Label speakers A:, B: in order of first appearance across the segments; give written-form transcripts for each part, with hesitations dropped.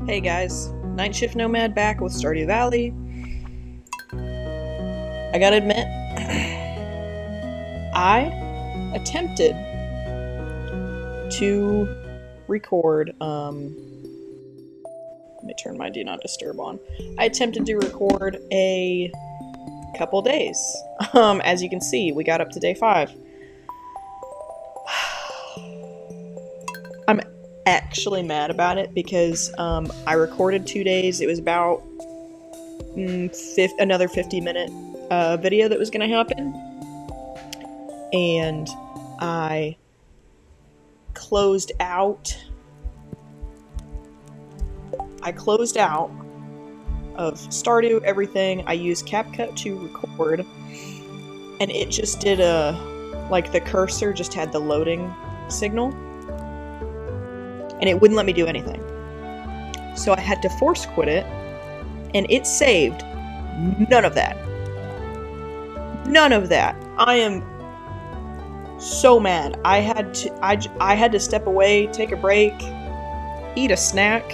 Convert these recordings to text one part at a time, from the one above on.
A: Hey guys, Night Shift Nomad back with Stardew Valley. I gotta admit, I attempted to record, let me turn my Do Not Disturb on. I attempted to record a couple days. As you can see, we got up to day 5. I'm actually mad about it because I recorded 2 days. It was about another 50-minute video that was going to happen, and I closed out of Stardew, everything. I used CapCut to record, and it just did like the cursor just had the loading signal, and it wouldn't let me do anything. So I had to force quit it, and it saved none of that. None of that. I am so mad. I had to step away, take a break, eat a snack.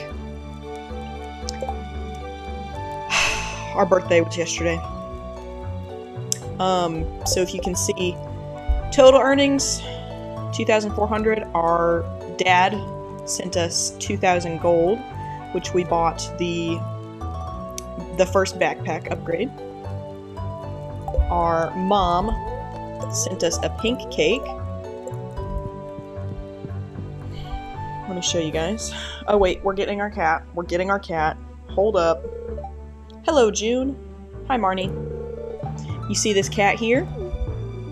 A: Our birthday was yesterday. So if you can see, total earnings, 2,400. Our dad sent us 2,000 gold, which we bought the first backpack upgrade. Our mom sent us a pink cake. Let me show you guys. Oh wait, we're getting our cat. We're getting our cat. Hold up. Hello, June. Hi, Marnie. You see this cat here?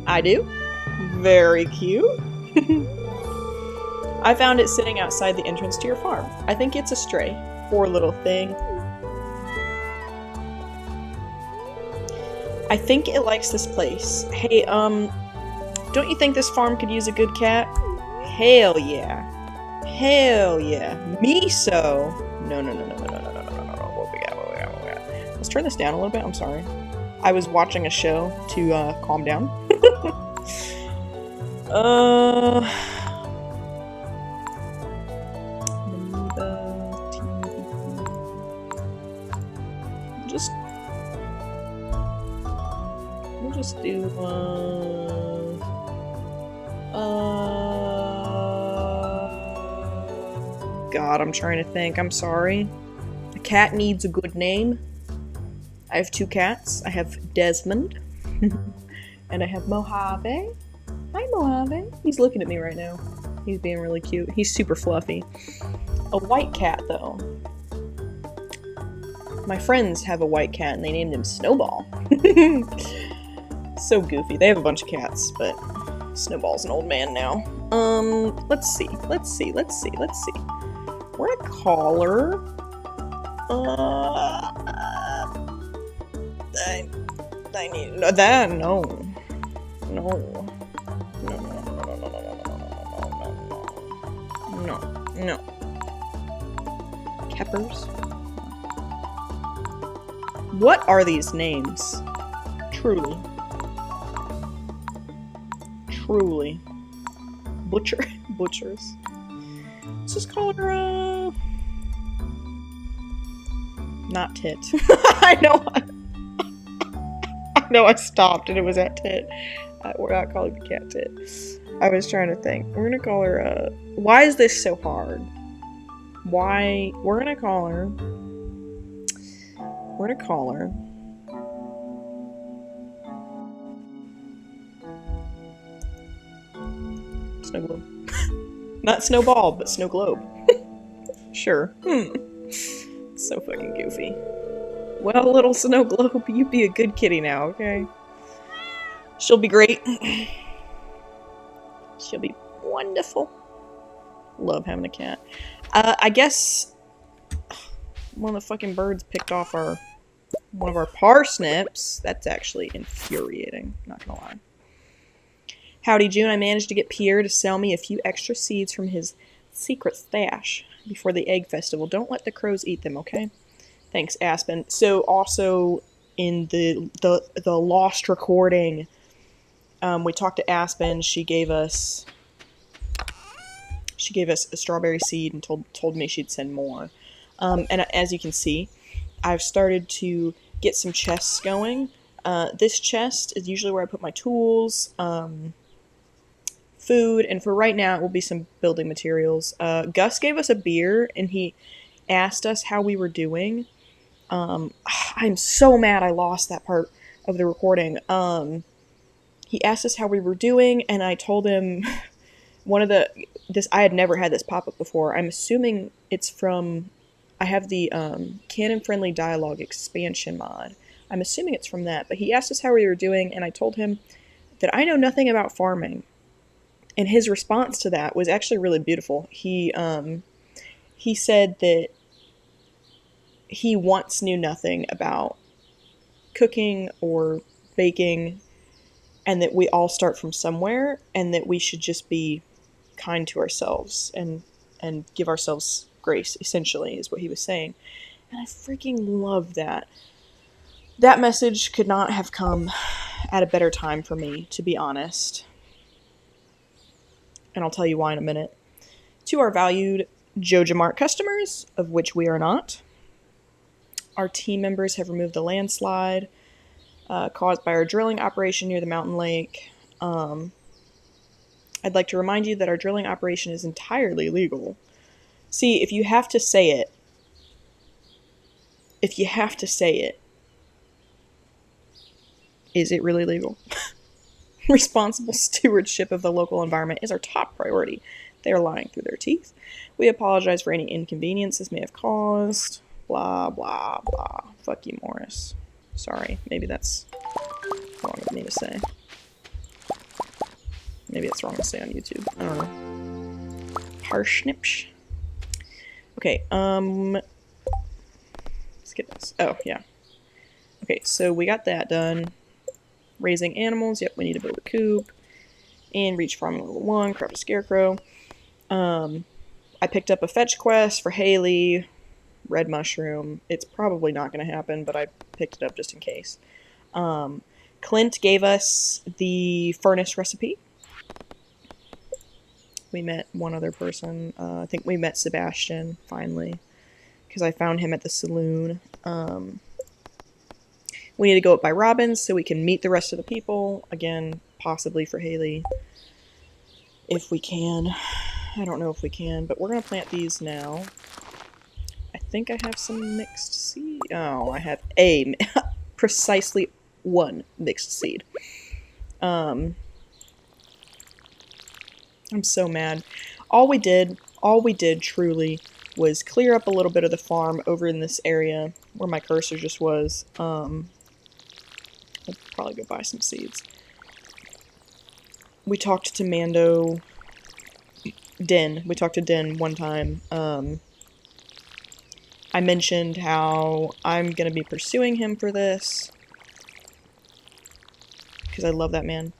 A: I do. Very cute. I found it sitting outside the entrance to your farm. I think it's a stray. Poor little thing. I think it likes this place. Hey, don't you think this farm could use a good cat? Hell yeah. Hell yeah. Me so. No. What we got? Let's turn this down a little bit. I'm sorry. I was watching a show to calm down. We'll just do God, I'm trying to think. I'm sorry. A cat needs a good name. I have 2 cats. I have Desmond. And I have Mojave. Hi, Mojave. He's looking at me right now. He's being really cute. He's super fluffy. A white cat, though. My friends have a white cat, and they named him Snowball. So goofy. They have a bunch of cats, but Snowball's an old man now. Let's see. We're gonna call her... I need that. No. Keppers. What are these names? Truly. Butchers. Let's just call her not Tit. I know I stopped and it was at Tit. We're not calling the cat Tit. I was trying to think. We're gonna call her, why is this so hard? Why? We're gonna call her SNOWGLOBE. Not Snowball, but SNOWGLOBE. Sure. So fucking goofy. Well, little SNOWGLOBE, you be a good kitty now, okay? She'll be great. She'll be wonderful. Love having a cat. I guess one of the fucking birds picked off one of our parsnips. That's actually infuriating, not gonna lie. Howdy, June. I managed to get Pierre to sell me a few extra seeds from his secret stash before the egg festival. Don't let the crows eat them, okay? Thanks, Aspen. So also in the lost recording, we talked to Aspen. She gave us a strawberry seed and told me she'd send more. And as you can see, I've started to get some chests going. This chest is usually where I put my tools, food, and for right now it will be some building materials. Gus gave us a beer and he asked us how we were doing. I'm so mad I lost that part of the recording. He asked us how we were doing, and I told him I had never had this pop up before. I'm assuming it's from. I have the canon friendly dialogue expansion mod. I'm assuming it's from that. But he asked us how we were doing, and I told him that I know nothing about farming. And his response to that was actually really beautiful. He said that he once knew nothing about cooking or baking, and that we all start from somewhere, and that we should just be kind to ourselves and give ourselves grace, essentially, is what he was saying. And I freaking love that. That message could not have come at a better time for me, to be honest. And I'll tell you why in a minute. To our valued JojaMart customers, of which we are not, our team members have removed the landslide caused by our drilling operation near the mountain lake. I'd like to remind you that our drilling operation is entirely legal. See, if you have to say it, is it really legal? Responsible stewardship of the local environment is our top priority. They are lying through their teeth. We apologize for any inconvenience this may have caused. Blah, blah, blah. Fuck you, Morris. Sorry, maybe that's wrong of me to say. Maybe it's wrong to say on YouTube. I don't know. Parsnips. Okay, skip this. Oh, yeah. Okay, so we got that done. Raising animals. Yep, we need to build a coop. And reach farming level 1. Craft a scarecrow. I picked up a fetch quest for Haley. Red mushroom. It's probably not going to happen, but I picked it up just in case. Clint gave us the furnace recipe. We met one other person. I think we met Sebastian, finally, because I found him at the saloon. We need to go up by Robbins so we can meet the rest of the people. Again, possibly for Haley. If we can. I don't know if we can, but we're going to plant these now. I think I have some mixed seed. Oh, I have precisely one mixed seed. I'm so mad. All we did truly was clear up a little bit of the farm over in this area where my cursor just was. I'll probably go buy some seeds. We talked to Den. We talked to Den one time. I mentioned how I'm going to be pursuing him for this. Because I love that man.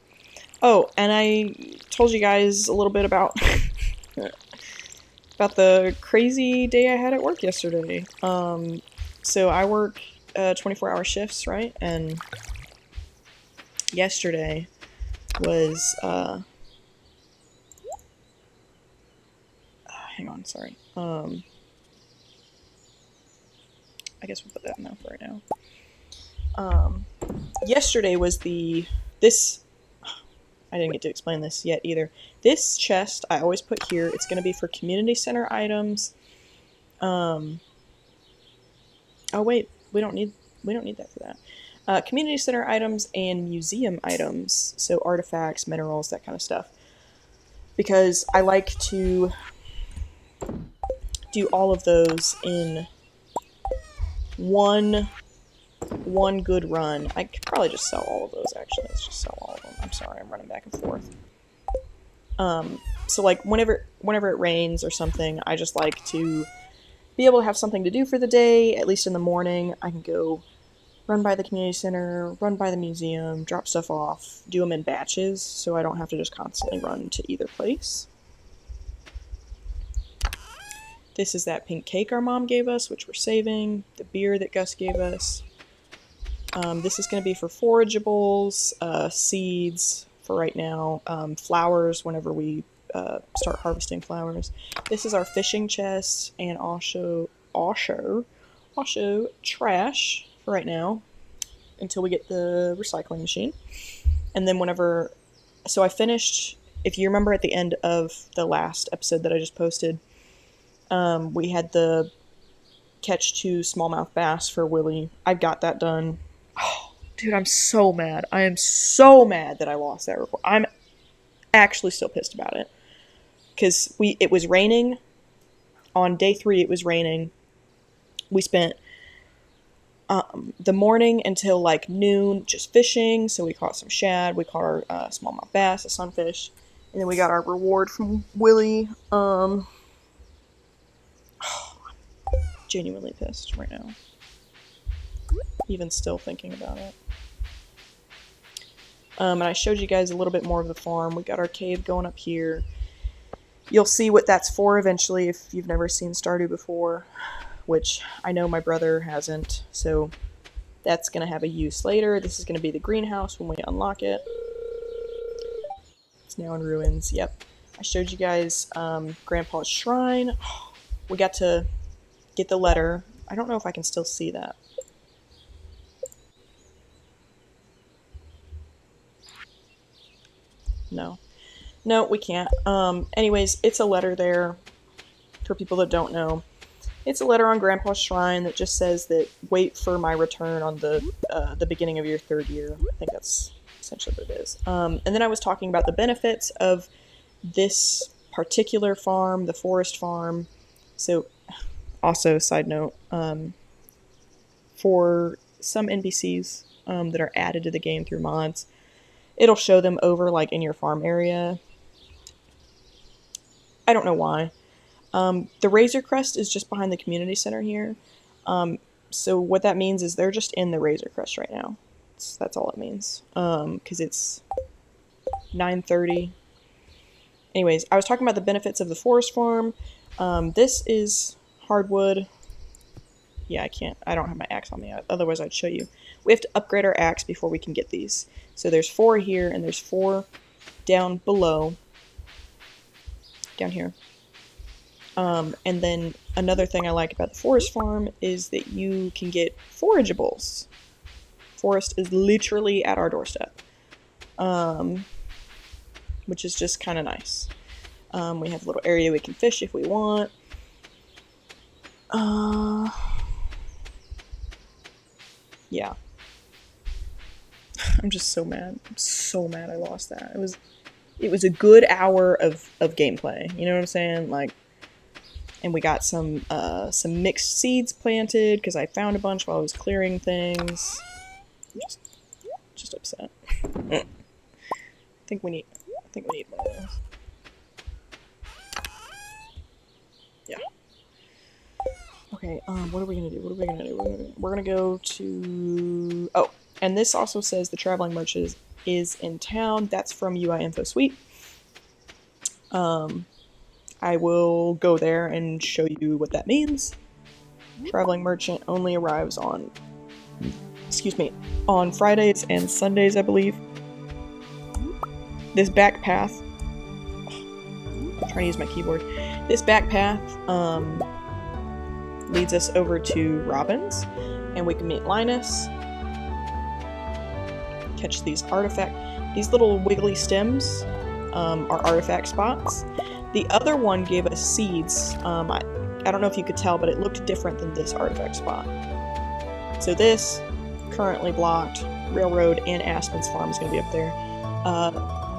A: Oh, and I told you guys a little bit about about the crazy day I had at work yesterday. So I work 24-hour shifts, right? And yesterday was hang on, sorry. I guess we'll put that in there for right now. Yesterday was I didn't get to explain this yet either. This chest I always put here. It's going to be for community center items. Oh wait, we don't need that for that. Community center items and museum items, so artifacts, minerals, that kind of stuff. Because I like to do all of those in one good run. I could probably just sell all of those, actually. Let's just sell all of them. I'm sorry, I'm running back and forth. So like whenever it rains or something, I just like to be able to have something to do for the day, at least in the morning. I can go run by the community center, run by the museum, drop stuff off, do them in batches, so I don't have to just constantly run to either place. This is that pink cake our mom gave us, which we're saving. The beer that Gus gave us. This is going to be for forageables, seeds for right now, flowers whenever we start harvesting flowers. This is our fishing chest, and also also trash for right now until we get the recycling machine. And then whenever, so I finished, if you remember at the end of the last episode that I just posted, we had the catch 2 smallmouth bass for Willie. I got that done. Oh, dude, I'm so mad. I am so mad that I lost that report. I'm actually still pissed about it. Because it was raining. On day 3, it was raining. We spent the morning until like noon just fishing. So we caught some shad. We caught our smallmouth bass, a sunfish. And then we got our reward from Willie. I'm genuinely pissed right now. Even still thinking about it. And I showed you guys a little bit more of the farm. We got our cave going up here. You'll see what that's for eventually if you've never seen Stardew before, which I know my brother hasn't, so that's going to have a use later. This is going to be the greenhouse when we unlock it. It's now in ruins, yep. I showed you guys Grandpa's shrine. We got to get the letter. I don't know if I can still see that. No, we can't. Anyways, it's a letter there for people that don't know. It's a letter on Grandpa's shrine that just says that wait for my return on the beginning of your 3rd year. I think that's essentially what it is. And then I was talking about the benefits of this particular farm, the forest farm. So, also, side note, for some NPCs that are added to the game through mods, it'll show them over like in your farm area. I don't know why. The Razor Crest is just behind the community center here. So what that means is they're just in the Razor Crest right now. That's all it means. Because it's 9:30. Anyways, I was talking about the benefits of the forest farm. This is hardwood. Yeah, I don't have my axe on me. Otherwise, I'd show you. We have to upgrade our axe before we can get these. So there's 4 here, and there's 4 down below. Down here. And then another thing I like about the forest farm is that you can get forageables. Forest is literally at our doorstep. Which is just kind of nice. We have a little area we can fish if we want. Yeah. I'm just so mad. I'm so mad I lost that. It was a good hour of gameplay. You know what I'm saying? Like, and we got some mixed seeds planted because I found a bunch while I was clearing things. I'm just upset. I think we need one of those. Yeah. Okay, what are we gonna do? We're gonna go to... Oh, and this also says the traveling merchant is in town. That's from UI Info Suite. I will go there and show you what that means. Traveling merchant only arrives on... on Fridays and Sundays, I believe. This back path... I'm trying to use my keyboard. This back path, leads us over to Robin's, and we can meet Linus. Catch these these little wiggly stems are artifact spots. The other one gave us seeds. I don't know if you could tell, but it looked different than this artifact spot. So this, currently blocked, Railroad and Aspen's farm is going to be up there.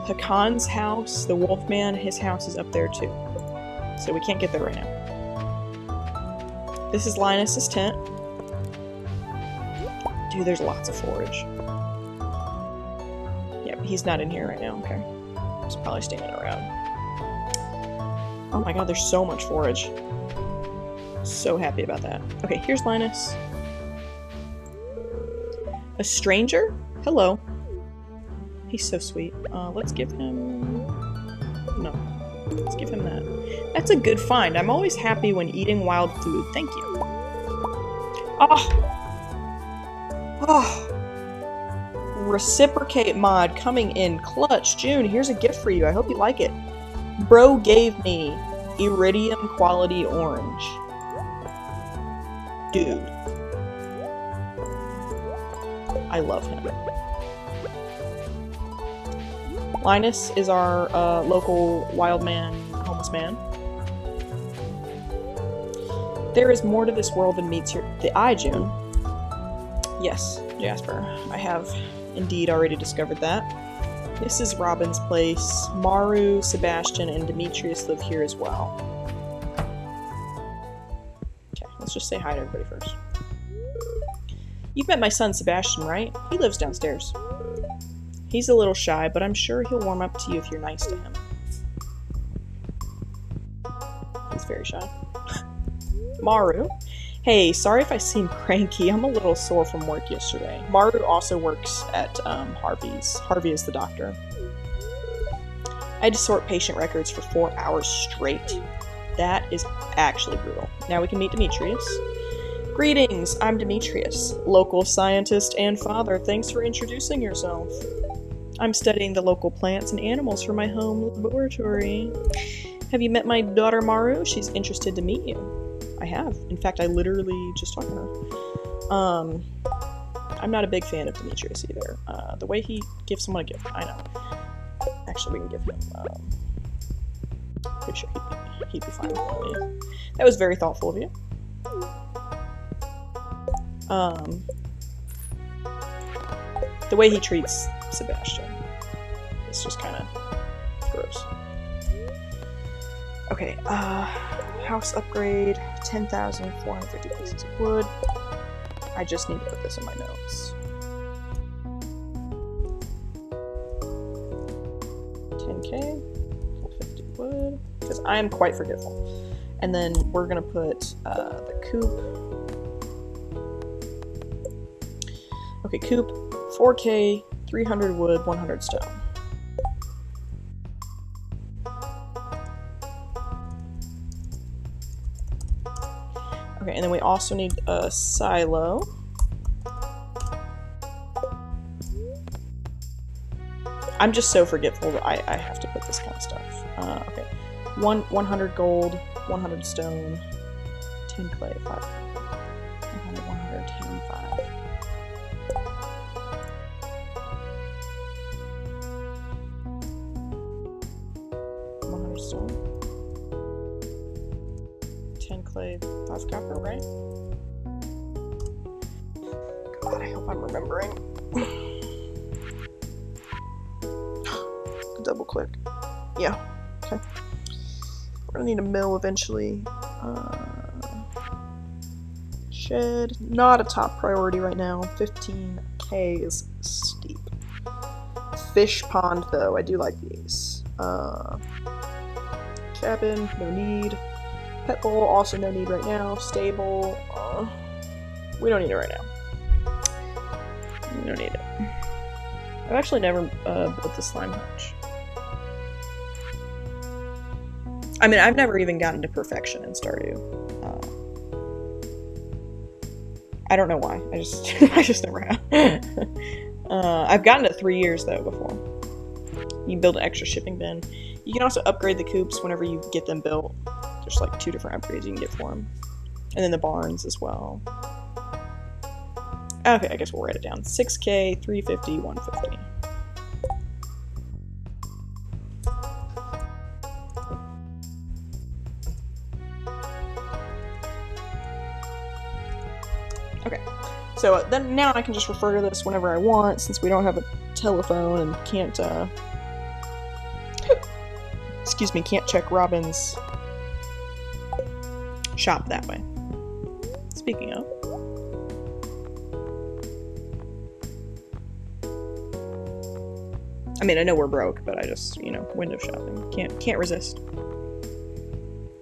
A: Hakan's house, the Wolfman, his house is up there too. So we can't get there right now. This is Linus's tent. Dude, there's lots of forage. Yep, he's not in here right now. Okay. He's probably standing around. Oh my god, there's so much forage. So happy about that. Okay, here's Linus. A stranger? Hello. He's so sweet. Let's give him... No. Let's give him that. That's a good find. I'm always happy when eating wild food. Thank you. Oh! Oh! Reciprocate mod coming in clutch. June, here's a gift for you. I hope you like it. Bro gave me Iridium Quality Orange. Dude. I love him. Linus is our local wild man, homeless man. There is more to this world than meets the eye, June. Yes, Jasper, I have indeed already discovered that. This is Robin's place. Maru, Sebastian, and Demetrius live here as well. Okay, let's just say hi to everybody first. You've met my son Sebastian, right? He lives downstairs. He's a little shy, but I'm sure he'll warm up to you if you're nice to him. He's very shy. Maru. Hey, sorry if I seem cranky. I'm a little sore from work yesterday. Maru also works at Harvey's. Harvey is the doctor. I had to sort patient records for 4 hours straight. That is actually brutal. Now we can meet Demetrius. Greetings, I'm Demetrius, local scientist and father. Thanks for introducing yourself. I'm studying the local plants and animals for my home laboratory. Have you met my daughter Maru? She's interested to meet you. I have. In fact, I literally just talked to her. I'm not a big fan of Demetrius either. The way he gives someone a gift, I know. Actually, we can give him, pretty sure he'd be fine with me. That was very thoughtful of you. The way he treats Sebastian is just kind of gross. Okay, house upgrade, 10,450 pieces of wood. I just need to put this in my notes. 10k, 450 wood, because I am quite forgetful. And then we're gonna put the coop. Okay, coop, 4k, 300 wood, 100 stone. Okay, and then we also need a silo. I'm just so forgetful that I have to put this kind of stuff. Okay, 100 gold, 100 stone, 10 clay, 5. 100, 100, 10, 5. Stone, 10 clay, 5 copper, right? God, I hope I'm remembering. Double click. Yeah, okay. We're gonna need a mill eventually. Shed, not a top priority right now. 15k is steep. Fish pond, though, I do like these. Cabin, no need. Pet bowl, also no need right now. Stable, we don't need it right now. We don't need it. I've actually never built the slime hutch. I mean, I've never even gotten to perfection in Stardew. I don't know why. I just never have. I've gotten to 3 years though before. You can build an extra shipping bin. You can also upgrade the coops whenever you get them built. There's like 2 different upgrades you can get for them. And then the barns as well. Okay, I guess we'll write it down. 6k, 350, 150. Okay, so then now I can just refer to this whenever I want, since we don't have a telephone and can't, excuse me, can't check Robin's shop that way. Speaking of. I mean, I know we're broke, but I just, you know, window shopping. Can't resist.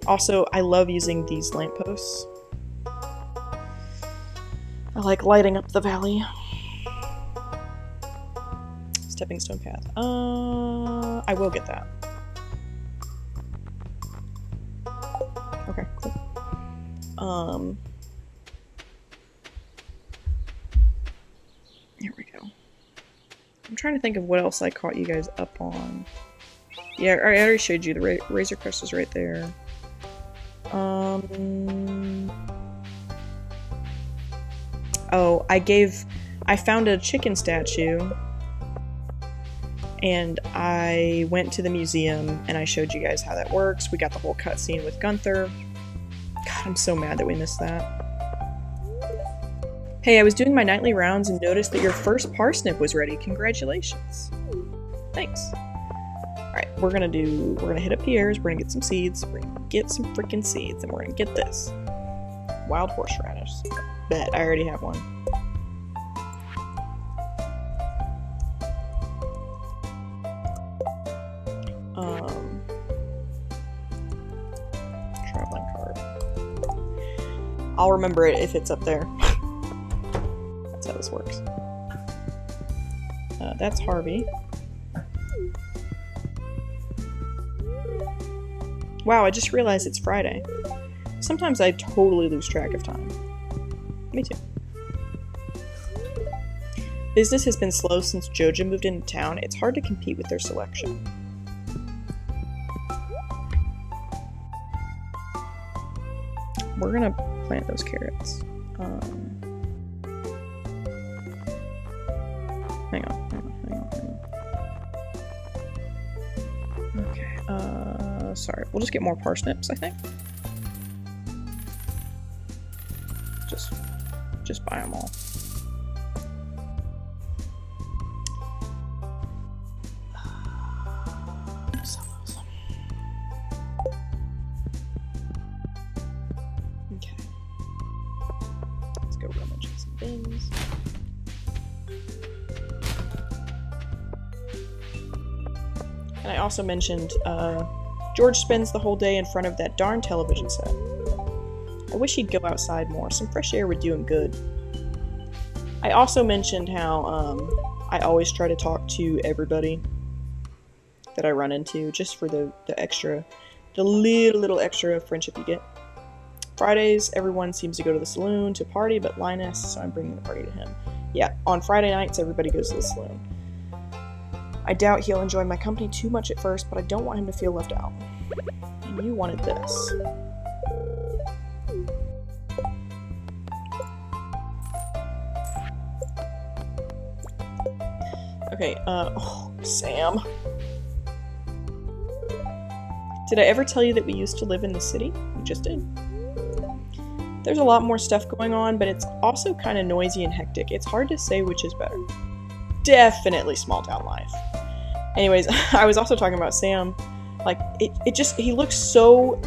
A: Also, I love using these lampposts. I like lighting up the valley. Stepping stone path. I will get that. Okay, cool. Here we go. I'm trying to think of what else I caught you guys up on. Yeah, I already showed you the Razor Crest is right there. Oh, I found a chicken statue, and I went to the museum, and I showed you guys how that works. We got the whole cutscene with Gunther. God, I'm so mad that we missed that. Hey, I was doing my nightly rounds and noticed that your first parsnip was ready. Congratulations. Thanks. Alright, we're gonna hit up Pierre's, we're gonna get some seeds, we're gonna get some freaking seeds, and we're gonna get this. Wild horseradish. Bet, I already have one. Traveling card. I'll remember it if it's up there. That's how this works. That's Harvey. Wow, I just realized it's Friday. Sometimes I totally lose track of time. Me too. Business has been slow since Joja moved into town. It's hard to compete with their selection. We're gonna plant those carrots. Hang on. Okay, sorry. We'll just get more parsnips, I think. Just buy them all. Okay. Let's go rummage in some bins. And I also mentioned, George spends the whole day in front of that darn television set. I wish he'd go outside more. Some fresh air would do him good. I also mentioned how, I always try to talk to everybody that I run into, just for the little extra friendship you get. Fridays, everyone seems to go to the saloon to party, but Linus, so I'm bringing the party to him. Yeah, on Friday nights, everybody goes to the saloon. I doubt he'll enjoy my company too much at first, but I don't want him to feel left out. And you wanted this. Okay, oh, Sam. Did I ever tell you that we used to live in the city? We just did. There's a lot more stuff going on, but it's also kind of noisy and hectic. It's hard to say which is better. Definitely small town life. Anyways, I was also talking about Sam. Like, he looks so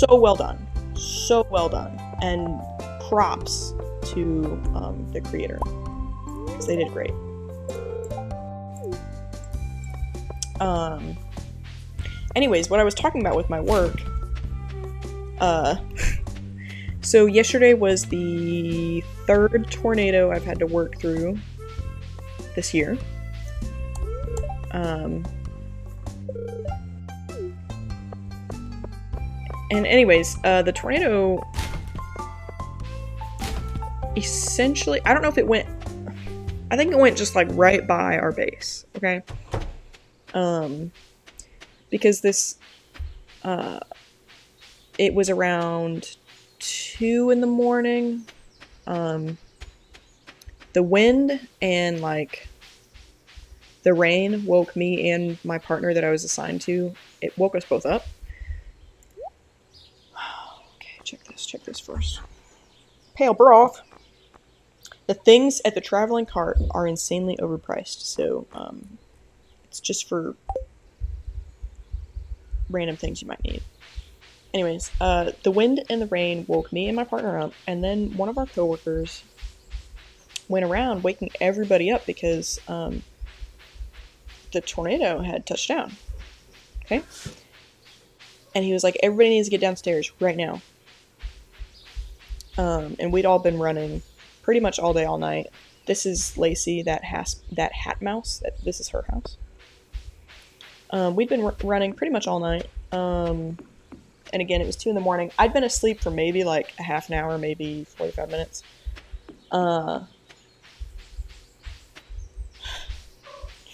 A: well done. So well done. And props to the creator. Because they did great. Anyways, what I was talking about with my work, so yesterday was the third tornado I've had to work through this year. And anyways, the tornado essentially, I don't know if it went, I think it went just like right by our base, okay? Because this, it was around 2 in the morning. The wind and like the rain woke me and my partner that I was assigned to. It woke us both up. Okay, check this first. Pale broth. The things at the traveling cart are insanely overpriced, so it's just for random things you might need. Anyways, the wind and the rain woke me and my partner up, and then one of our coworkers went around waking everybody up because the tornado had touched down. Okay? And he was like, everybody needs to get downstairs right now. And we'd all been running pretty much all day, all night. This is Lacey, that hat mouse. This is her house. We'd been running pretty much all night. And again, it was 2 in the morning. I'd been asleep for maybe like a half an hour, maybe 45 minutes.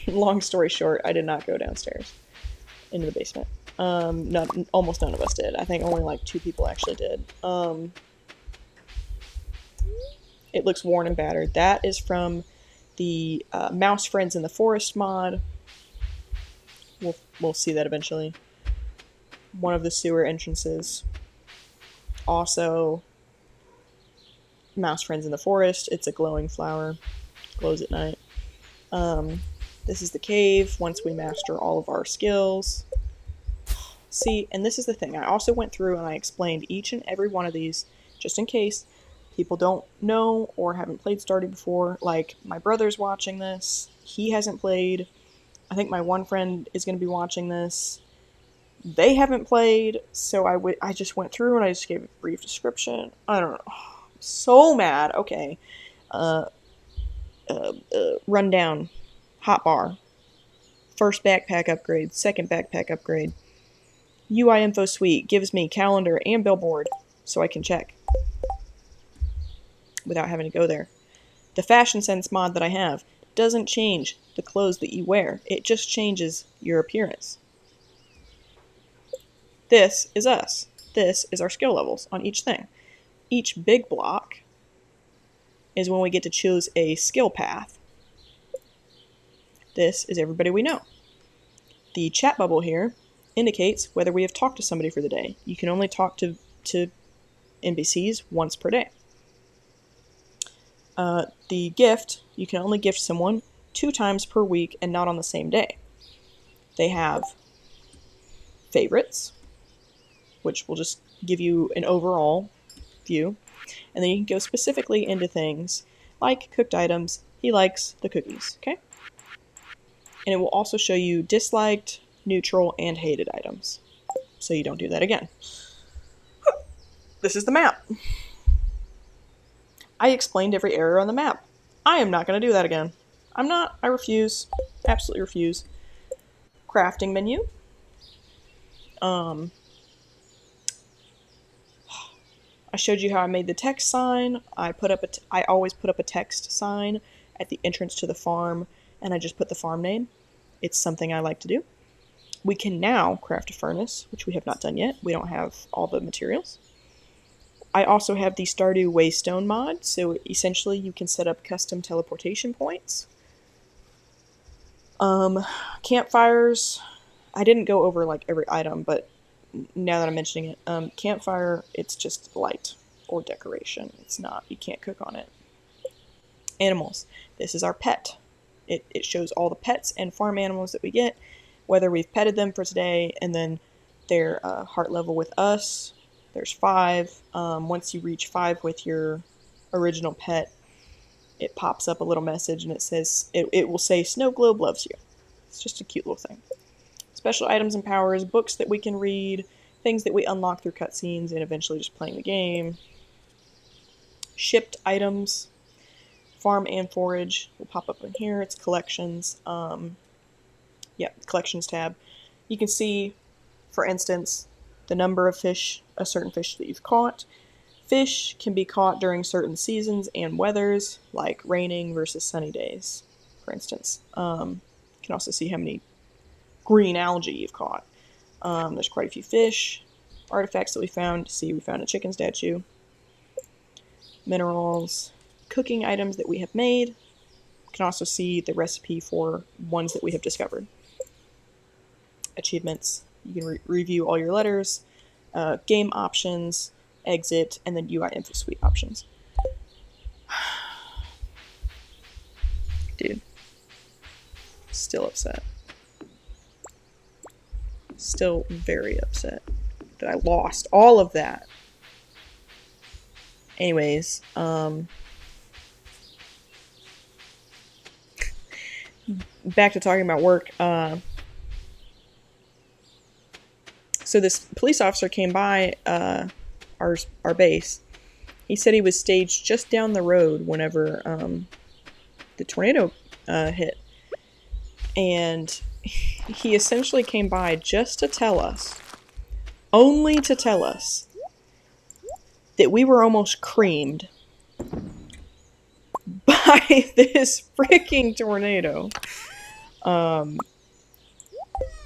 A: Long story short, I did not go downstairs into the basement. Almost none of us did. I think only like 2 people actually did. It looks worn and battered. That is from the Mouse Friends in the Forest mod. We'll see that eventually. One of the sewer entrances. Also, Mouse Friends in the Forest. It's a glowing flower. Glows at night. This is the cave once we master all of our skills. See, and this is the thing. I also went through and I explained each and every one of these, just in case people don't know or haven't played Stardew before. Like, my brother's watching this. He hasn't played. I think my one friend is going to be watching this. They haven't played, so I just went through and I just gave a brief description. I don't know. I'm so mad. Okay. Rundown. Hotbar. First backpack upgrade. Second backpack upgrade. UI info suite gives me calendar and billboard so I can check without having to go there. The fashion sense mod that I have doesn't change the clothes that you wear. It just changes your appearance. This is us. This is our skill levels on each thing. Each big block is when we get to choose a skill path. This is everybody we know. The chat bubble here indicates whether we have talked to somebody for the day. You can only talk to NPCs once per day. The gift, you can only gift someone 2 times per week and not on the same day. They have favorites, which will just give you an overall view. And then you can go specifically into things like cooked items. He likes the cookies, okay? And it will also show you disliked, neutral, and hated items. So you don't do that again. This is the map. I explained every area on the map. I am not going to do that again. I'm not. I refuse. Absolutely refuse. Crafting menu. I showed you how I made the text sign. I always put up a text sign at the entrance to the farm, and I just put the farm name. It's something I like to do. We can now craft a furnace, which we have not done yet. We don't have all the materials. I also have the Stardew Waystone mod, so essentially you can set up custom teleportation points. Campfires. I didn't go over like every item, but now that I'm mentioning it, campfire, it's just light or decoration. It's not, you can't cook on it. Animals. This is our pet. It shows all the pets and farm animals that we get, whether we've petted them for today, and then their heart level with us. There's 5. Once you reach 5 with your original pet, it pops up a little message and it says, it will say, SNOWGLOBE loves you. It's just a cute little thing. Special items and powers, books that we can read, things that we unlock through cutscenes and eventually just playing the game. Shipped items, farm and forage will pop up in here. It's collections. Collections tab. You can see, for instance, the number of fish, a certain fish that you've caught. Fish can be caught during certain seasons and weathers, like raining versus sunny days, for instance. You can also see how many green algae you've caught. There's quite a few fish. Artifacts that we found. See, we found a chicken statue. Minerals. Cooking items that we have made. You can also see the recipe for ones that we have discovered. Achievements. You can review all your letters, game options, exit, and then UI info suite options. Dude. Still upset. Still very upset that I lost all of that. Anyways, back to talking about work. So this police officer came by our base. He said he was staged just down the road whenever the tornado hit. And he essentially came by just to tell us, only to tell us, that we were almost creamed by this freaking tornado.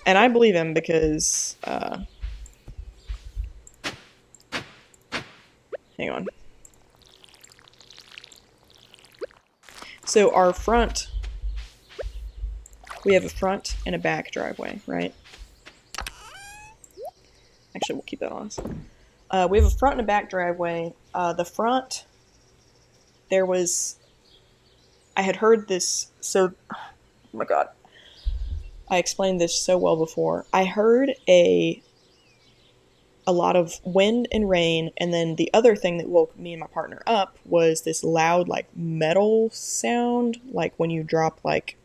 A: And I believe him because, hang on. So our front, we have a front and a back driveway, right? Actually, we'll keep that on us. We have a front and a back driveway. The front, I had heard this, so, oh my god. I explained this so well before. I heard a lot of wind and rain, and then the other thing that woke me and my partner up was this loud, like, metal sound, like when you drop, like,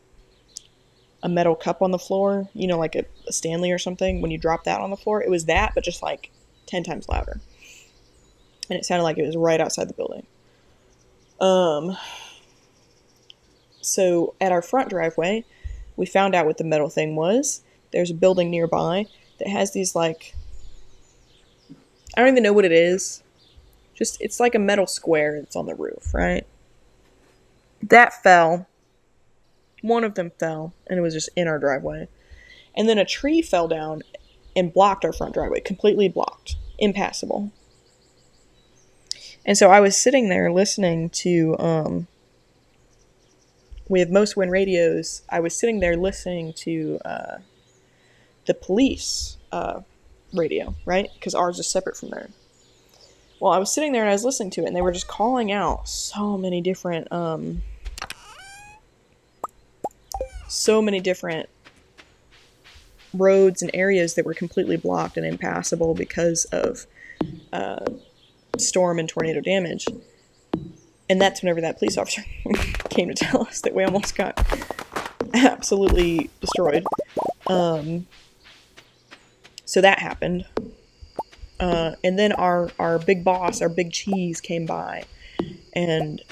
A: a metal cup on the floor, you know, like a Stanley or something, when you drop that on the floor. It was that, but just, like, 10 times louder. And it sounded like it was right outside the building. So, at our front driveway, we found out what the metal thing was. There's a building nearby that has these, like, I don't even know what it is. Just, it's like a metal square that's on the roof, right? That fell. One of them fell, and it was just in our driveway. And then a tree fell down and blocked our front driveway. Completely blocked. Impassable. And so I was sitting there listening to, we have Most Win radios. I was sitting there listening to the police radio, right? Because ours is separate from theirs. Well, I was sitting there and I was listening to it, and they were just calling out so many different roads and areas that were completely blocked and impassable because of storm and tornado damage. And that's whenever that police officer came to tell us that we almost got absolutely destroyed. So that happened. And then our big boss, our big cheese, came by. And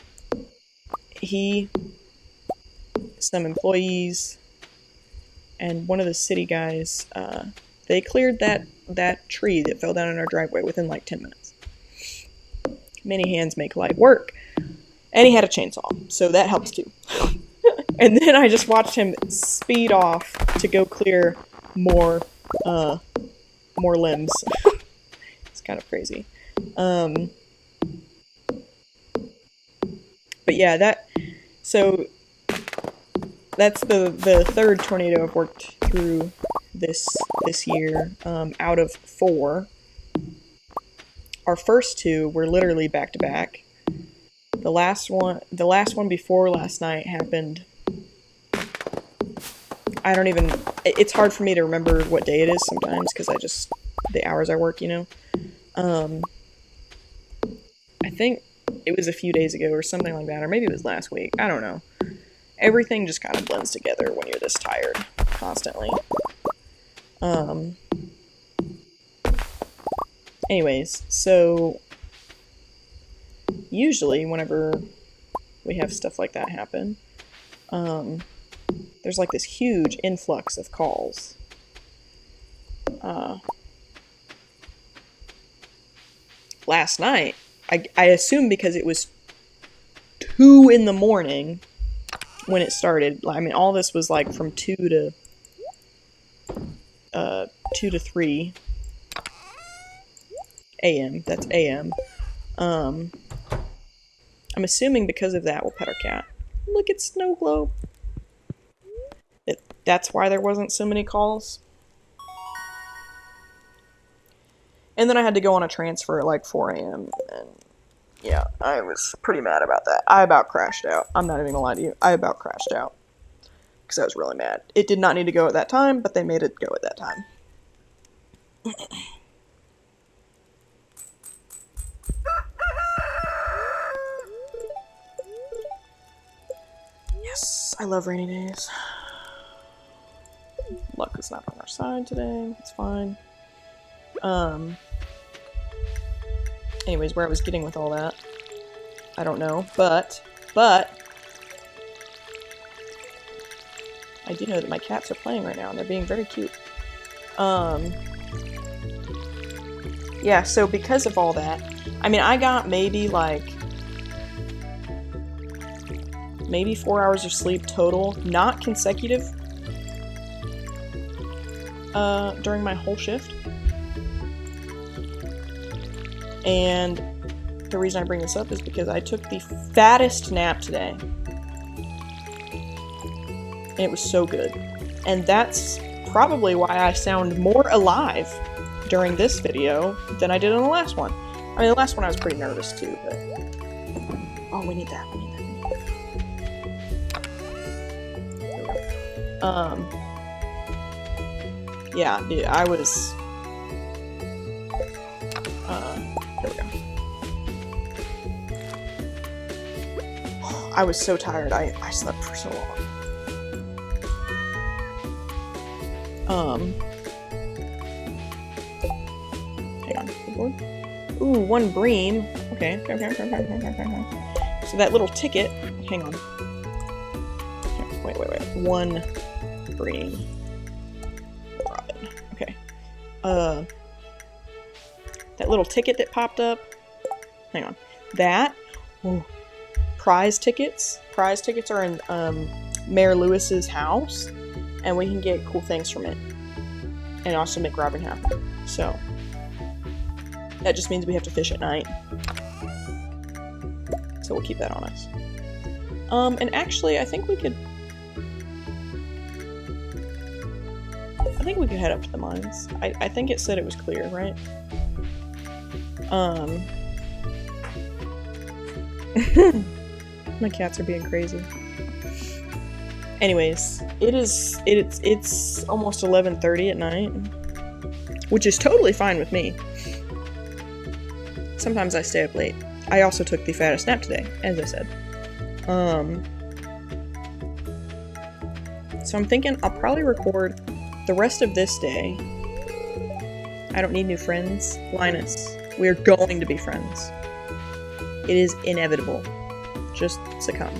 A: some employees, and one of the city guys, they cleared that tree that fell down in our driveway within like 10 minutes. Many hands make light work. And he had a chainsaw, so that helps too. And then I just watched him speed off to go clear more limbs. It's kind of crazy. But yeah, that's the third tornado I've worked through this year, out of 4. Our first 2 were literally back to back. The last one before last night happened. It's hard for me to remember what day it is sometimes because the hours I work, you know. I think it was a few days ago or something like that, or maybe it was last week. I don't know. Everything just kind of blends together when you're this tired constantly. Anyways, so usually whenever we have stuff like that happen, there's like this huge influx of calls. Last night, I assume because it was 2 in the morning when it started. I mean, all this was like from 2 to 3 a.m. That's a.m. I'm assuming because of that we'll pet our cat. Look at SNOWGLOBE. That's why there wasn't so many calls. And then I had to go on a transfer at like 4 a.m. And yeah, I was pretty mad about that. I about crashed out. I'm not even gonna lie to you. I about crashed out. Because I was really mad. It did not need to go at that time, but they made it go at that time. Yes, I love rainy days. Luck is not on our side today. It's fine. Anyways, where I was getting with all that, I don't know, but I do know that my cats are playing right now, and they're being very cute. Yeah, so because of all that, I mean, I got maybe 4 hours of sleep total, not consecutive, during my whole shift. And the reason I bring this up is because I took the fattest nap today. And it was so good. And that's probably why I sound more alive during this video than I did in the last one. I mean, the last one I was pretty nervous too, but... Oh, we need that. We need that. Yeah, I was... here we go. I was so tired. I slept for so long. Hang on. Ooh, 1 bream. Okay. So that little ticket... Hang on. Wait. 1 bream. Robin. Okay. That little ticket that popped up. Hang on. That. Oh. Prize tickets. Prize tickets are in Mayor Lewis's house, and we can get cool things from it, and also make Robin happy. So that just means we have to fish at night. So we'll keep that on us. And actually, I think we could head up to the mines. I think it said it was clear, right? My cats are being crazy. Anyways, it's almost 11:30 at night, which is totally fine with me. Sometimes I stay up late. I also took the fattest nap today, as I said. So I'm thinking I'll probably record the rest of this day. I don't need new friends. Linus, we are going to be friends. It is inevitable. Just succumb.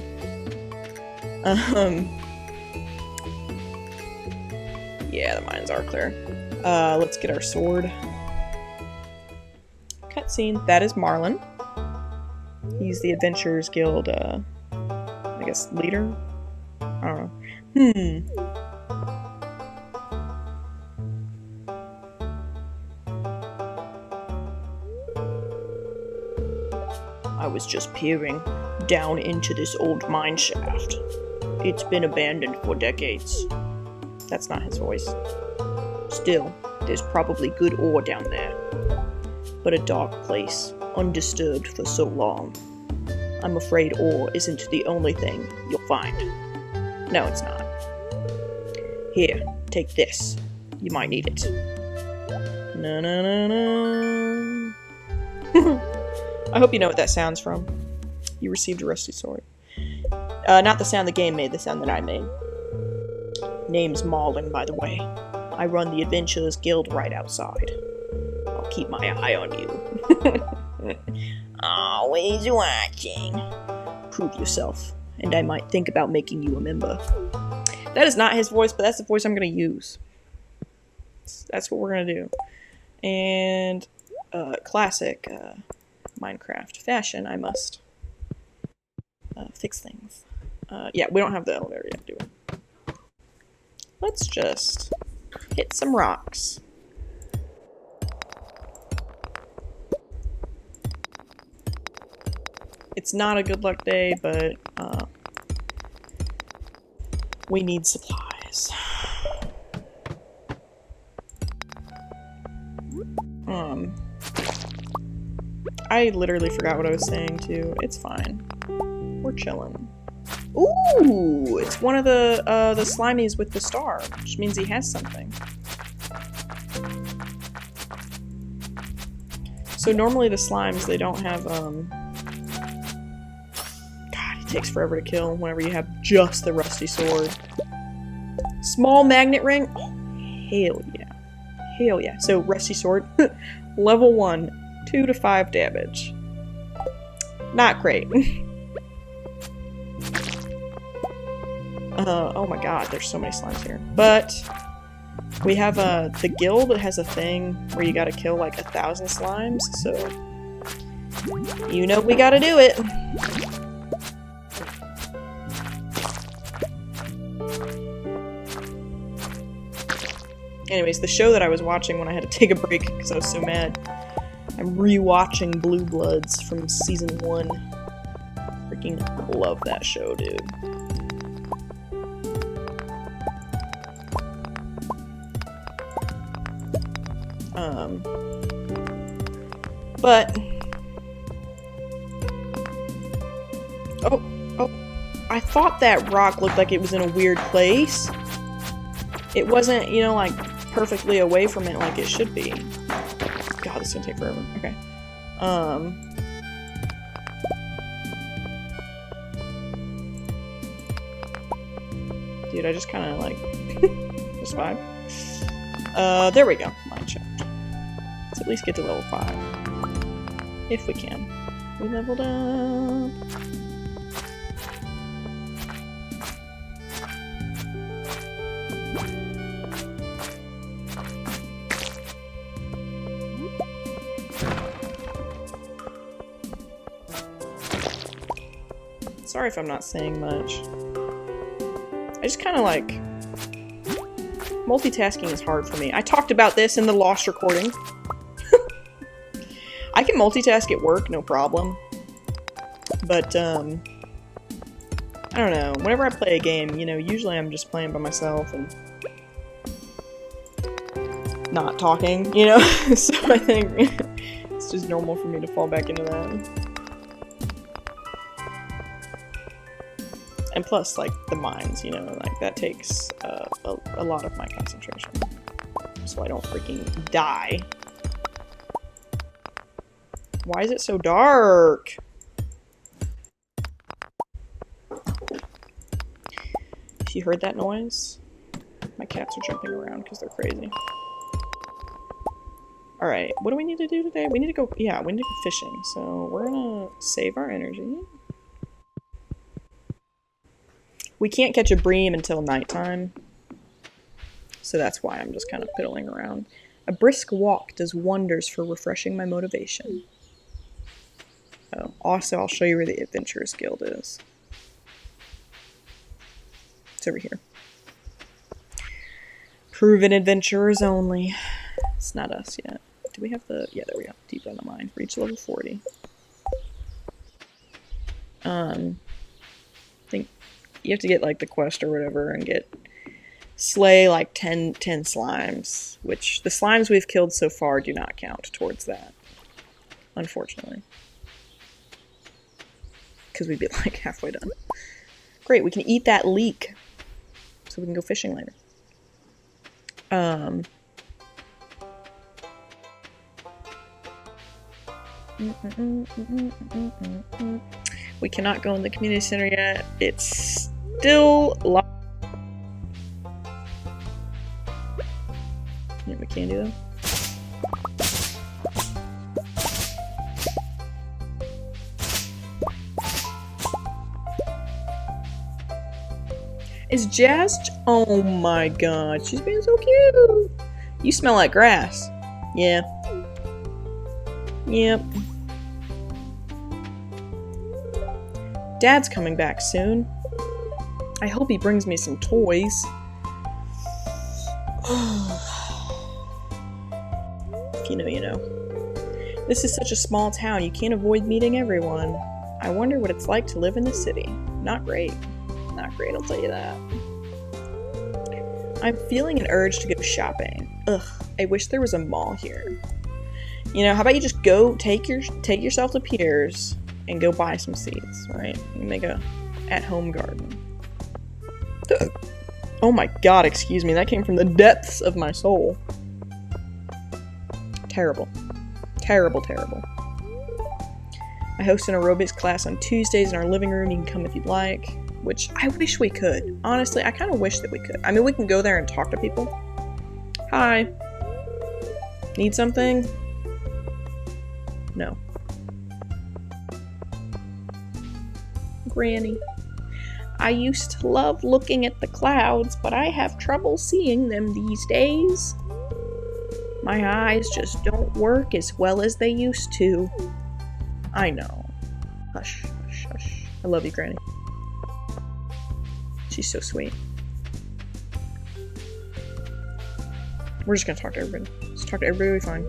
A: Yeah, the mines are clear. Let's get our sword. Cutscene. That is Marlin. He's the Adventurers Guild, I guess, leader? I don't know. I was just peering down into this old mine shaft. It's been abandoned for decades. That's not his voice. Still, there's probably good ore down there. But a dark place, undisturbed for so long. I'm afraid ore isn't the only thing you'll find. No, it's not. Here, take this. You might need it. Na na na na. I hope you know what that sound's from. You received a rusty sword. Not the sound the game made, the sound that I made. Name's Marlin, by the way. I run the Adventurers Guild right outside. I'll keep my eye on you. Always watching. Prove yourself, and I might think about making you a member. That is not his voice, but that's the voice I'm going to use. That's what we're going to do. And, classic, Minecraft fashion, I must fix things. Yeah, we don't have the elevator yet, do we? Let's just hit some rocks. It's not a good luck day, but we need supplies. I literally forgot what I was saying too. It's fine. We're chilling. Ooh, it's one of the slimies with the star, which means he has something. So normally the slimes, they don't have, God, it takes forever to kill whenever you have just the rusty sword. Small magnet ring? Oh, hell yeah. Hell yeah. So, rusty sword, level 1, 2 to 5 damage. Not great. Oh my god, there's so many slimes here. But we have the guild that has a thing where you gotta kill like 1,000 slimes, so you know we gotta do it. Anyways, the show that I was watching when I had to take a break because I was so mad. I'm rewatching Blue Bloods from season 1. Freaking love that show, dude. But oh, I thought that rock looked like it was in a weird place. It wasn't, you know, like perfectly away from it like it should be. God, this is gonna take forever. Okay. Dude, I just kind of like just fine. There we go. Mine checked. Let's at least get to level 5. If we can. We leveled up. Sorry if I'm not saying much. I just kind of like... multitasking is hard for me. I talked about this in the Lost recording. I can multitask at work, no problem. But, I don't know. Whenever I play a game, you know, usually I'm just playing by myself and not talking, you know? So I think it's just normal for me to fall back into that. And plus, like, the mines, you know, like, that takes a lot of my concentration. So I don't freaking die. Why is it so dark? If you heard that noise, my cats are jumping around because they're crazy. Alright, what do we need to do today? We need to go, yeah, we need to go fishing. So we're gonna save our energy. We can't catch a bream until nighttime, so that's why I'm just kind of piddling around. A brisk walk does wonders for refreshing my motivation. Oh, also, I'll show you where the Adventurers Guild is. It's over here. Proven adventurers only. It's not us yet. Do we have the... yeah, there we go. Deep down the mine. Reach level 40. I think you have to get, like, the quest or whatever and get... slay, like, 10 slimes. Which, the slimes we've killed so far do not count towards that. Unfortunately. Because we'd be, like, halfway done. Great, we can eat that leek. So we can go fishing later. We cannot go in the community center yet. It's still locked. Yeah, we can do that. Is Jazz? Oh my god, she's being so cute. You smell like grass. Yeah. Yep. Dad's coming back soon. I hope he brings me some toys. If you know, you know. This is such a small town, you can't avoid meeting everyone. I wonder what it's like to live in the city. Not great. Not great, I'll tell you that. I'm feeling an urge to go shopping. Ugh, I wish there was a mall here. You know, how about you just go take yourself to Pierre's and go buy some seeds, right? And make a at-home garden. Ugh. Oh my god, excuse me, that came from the depths of my soul. Terrible. Terrible, terrible. I host an aerobics class on Tuesdays in our living room. You can come if you'd like. Which, I wish we could. Honestly, I kind of wish that we could. I mean, we can go there and talk to people. Hi. Need something? No. Granny. I used to love looking at the clouds, but I have trouble seeing them these days. My eyes just don't work as well as they used to. I know. Hush, hush, hush. I love you, Granny. She's so sweet. We're just gonna talk to everybody. Just talk to everybody, we'll be fine.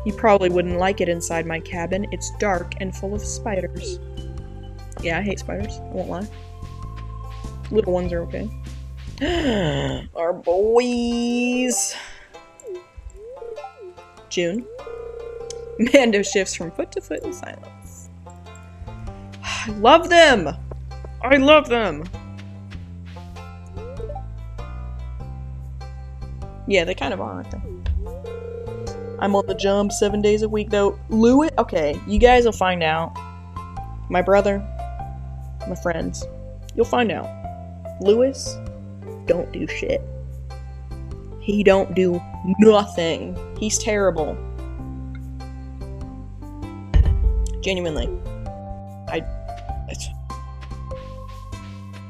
A: You probably wouldn't like it inside my cabin. It's dark and full of spiders. Yeah, I hate spiders. I won't lie. Little ones are okay. Our boys. June. Mando shifts from foot to foot in silence. I love them! I love them! Yeah, they kind of are, aren't they? I'm on the jump 7 days a week, though. Louis, okay, you guys will find out. My brother, my friends, you'll find out. Louis don't do shit. He don't do nothing. He's terrible. Genuinely.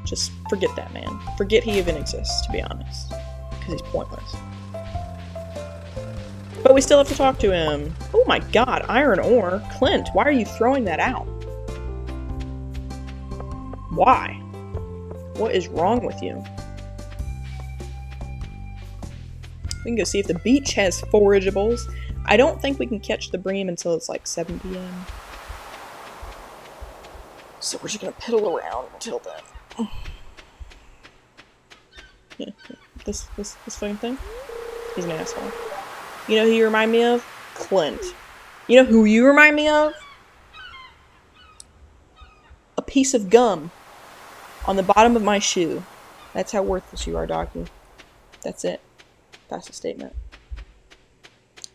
A: Just forget that man. Forget he even exists, to be honest. Because he's pointless. But we still have to talk to him. Oh my god, iron ore. Clint, why are you throwing that out? Why? What is wrong with you? We can go see if the beach has forageables. I don't think we can catch the bream until it's like 7 p.m. So we're just gonna piddle around until then. Yeah, this fucking thing. He's an asshole. You know who you remind me of? Clint. You know who you remind me of? A piece of gum on the bottom of my shoe. That's how worthless you are, Docu. That's it. That's the statement.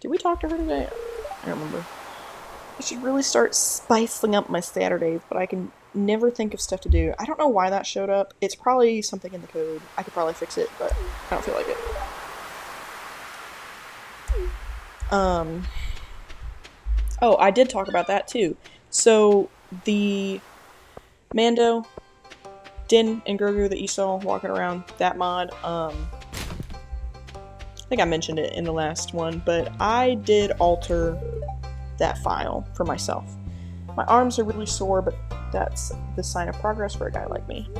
A: Did we talk to her today? I don't remember. I should really start spicing up my Saturdays, but I can never think of stuff to do. I don't know why that showed up. It's probably something in the code. I could probably fix it, but I don't feel like it. Oh, I did talk about that too. So, the Mando, Din, and Grogu that you saw walking around, that mod, I think I mentioned it in the last one, but I did alter that file for myself. My arms are really sore, but that's the sign of progress for a guy like me.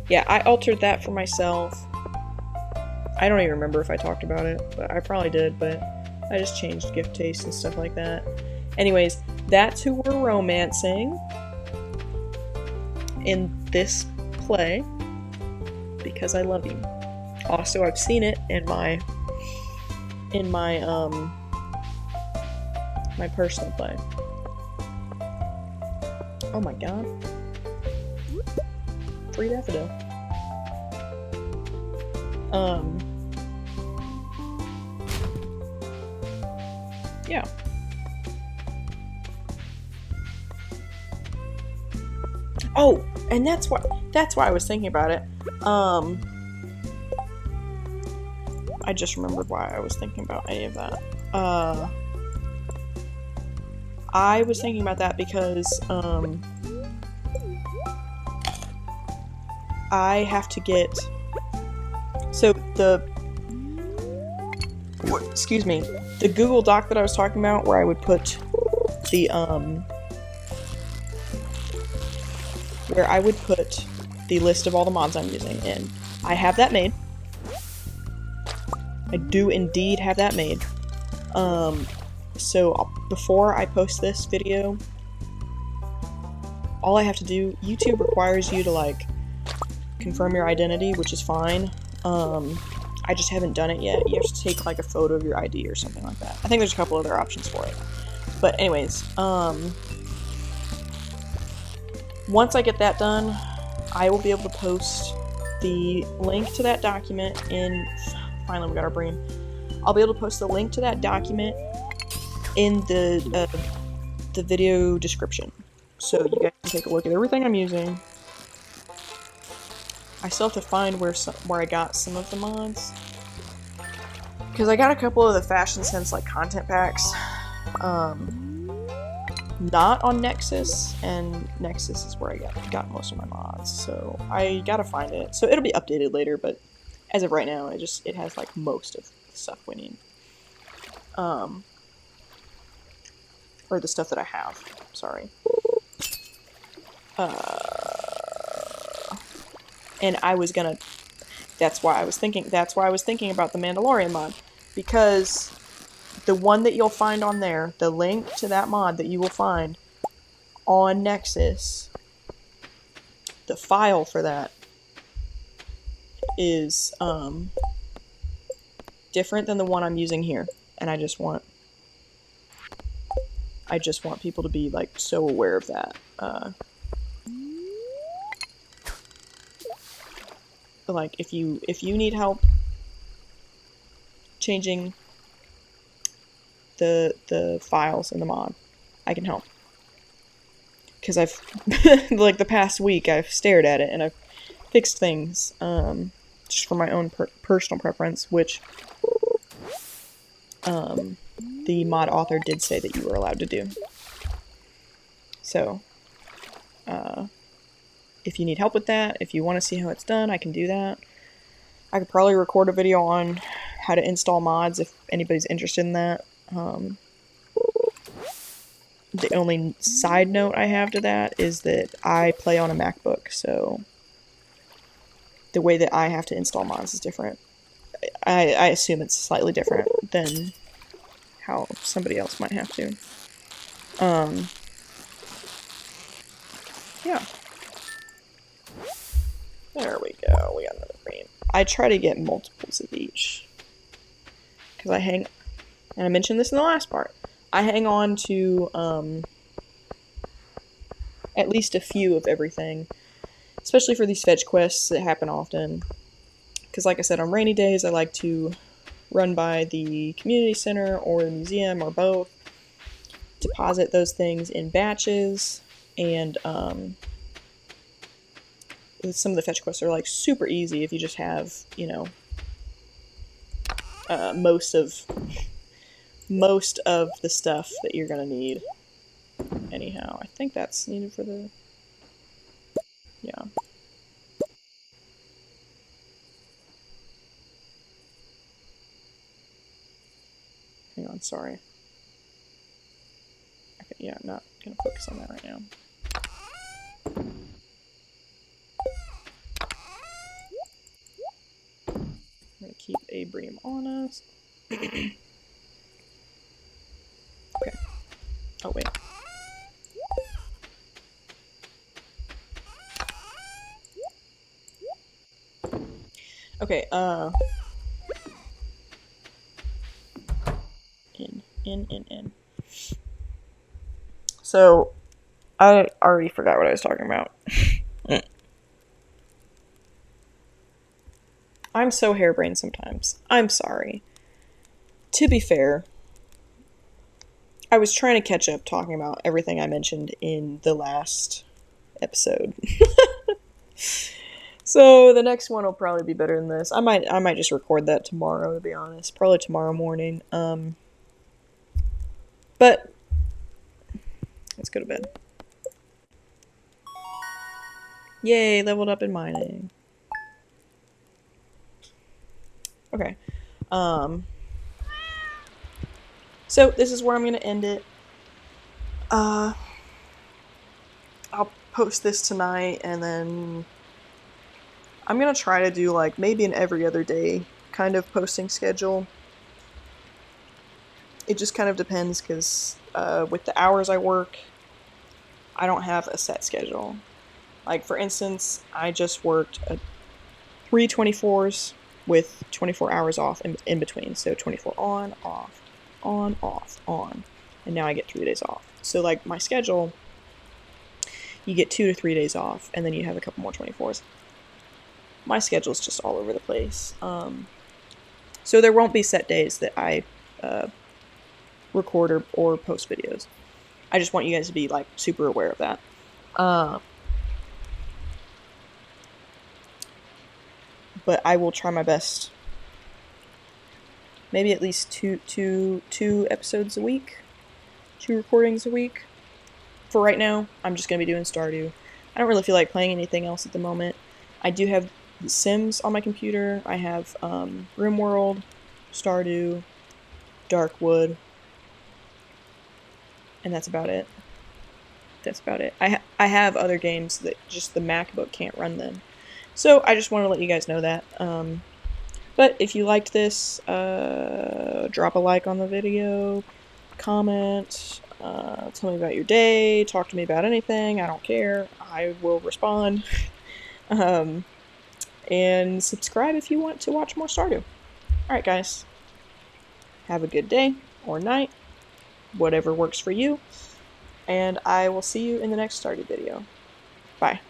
A: Yeah, I altered that for myself. I don't even remember if I talked about it, but I probably did, but I just changed gift taste and stuff like that. Anyways, that's who we're romancing in this play, because I love you. Also, I've seen it in my my personal play. Oh my god. Free daffodil. Yeah. Oh, and that's why I was thinking about it. I just remembered why I was thinking about any of that. I was thinking about that because, I have to get, so excuse me, the Google Doc that I was talking about where I would put the, list of all the mods I'm using in. I have that made. I do indeed have that made. So before I post this video, all I have to do, YouTube requires you to, like, confirm your identity, which is fine. I just haven't done it yet. You have to take, like, a photo of your ID or something like that. I think there's a couple other options for it. But anyways, once I get that done, I will be able to post the link to that document in... Finally, we got our brain. I'll be able to post the link to that document in the video description. So you guys can take a look at everything I'm using. I still have to find where I got some of the mods. Because I got a couple of the Fashion Sense, like, content packs. Not on Nexus, and Nexus is where I got most of my mods. So I gotta find it. So it'll be updated later, but as of right now, it has, like, most of the stuff we need. Or the stuff that I have. Sorry. And I was gonna... That's why I was thinking about the Mandalorian mod. Because the one that you'll find on there, the link to that mod that you will find on Nexus, the file for that is different than the one I'm using here, and I just want people to be like so aware of that. Like if you need help changing the files in the mod, I can help. Because I've like the past week I've stared at it and I've fixed things just for my own personal preference, which the mod author did say that you were allowed to do. So if you need help with that, if you want to see how it's done, I can do that. I could probably record a video on how to install mods if anybody's interested in that. The only side note I have to that is that I play on a MacBook, so the way that I have to install mods is different. I assume it's slightly different than how somebody else might have to. Yeah. There we go. We got another frame. I try to get multiples of each. Because I hang... And I mentioned this in the last part. I hang on to at least a few of everything. Especially for these fetch quests that happen often. Because like I said, on rainy days I like to run by the community center or the museum or both. Deposit those things in batches. And some of the fetch quests are like super easy if you just have, you know, most of the stuff that you're gonna need. Anyhow, I think that's needed for the... Yeah. Hang on, sorry. Okay, yeah, I'm not gonna focus on that right now. I'm gonna keep a bream on us. Okay. Oh, wait. Okay, in. So, I already forgot what I was talking about. I'm so harebrained sometimes. I'm sorry. To be fair, I was trying to catch up talking about everything I mentioned in the last episode. So the next one will probably be better than this. I might just record that tomorrow, to be honest. Probably tomorrow morning. But let's go to bed. Yay, leveled up in mining. Okay. So this is where I'm gonna end it. I'll post this tonight, and then I'm gonna try to do like maybe an every other day kind of posting schedule. It just kind of depends, because with the hours I work, I don't have a set schedule. Like, for instance, I just worked 3 24s with 24 hours off in between. So 24 on, off, on, off, on. And now I get 3 days off. So, like, my schedule, you get 2 to 3 days off, and then you have a couple more 24s. My schedule's just all over the place. So there won't be set days that I record or post videos. I just want you guys to be, like, super aware of that. But I will try my best. Maybe at least two episodes a week. 2 recordings a week. For right now, I'm just going to be doing Stardew. I don't really feel like playing anything else at the moment. I do have Sims on my computer. I have RimWorld, Stardew, Darkwood, and that's about it. I have other games that just the MacBook can't run them. So I just want to let you guys know that. But if you liked this, drop a like on the video, comment, tell me about your day, talk to me about anything. I don't care. I will respond. And subscribe if you want to watch more Stardew. Alright, guys. Have a good day or night, whatever works for you. And I will see you in the next Stardew video. Bye.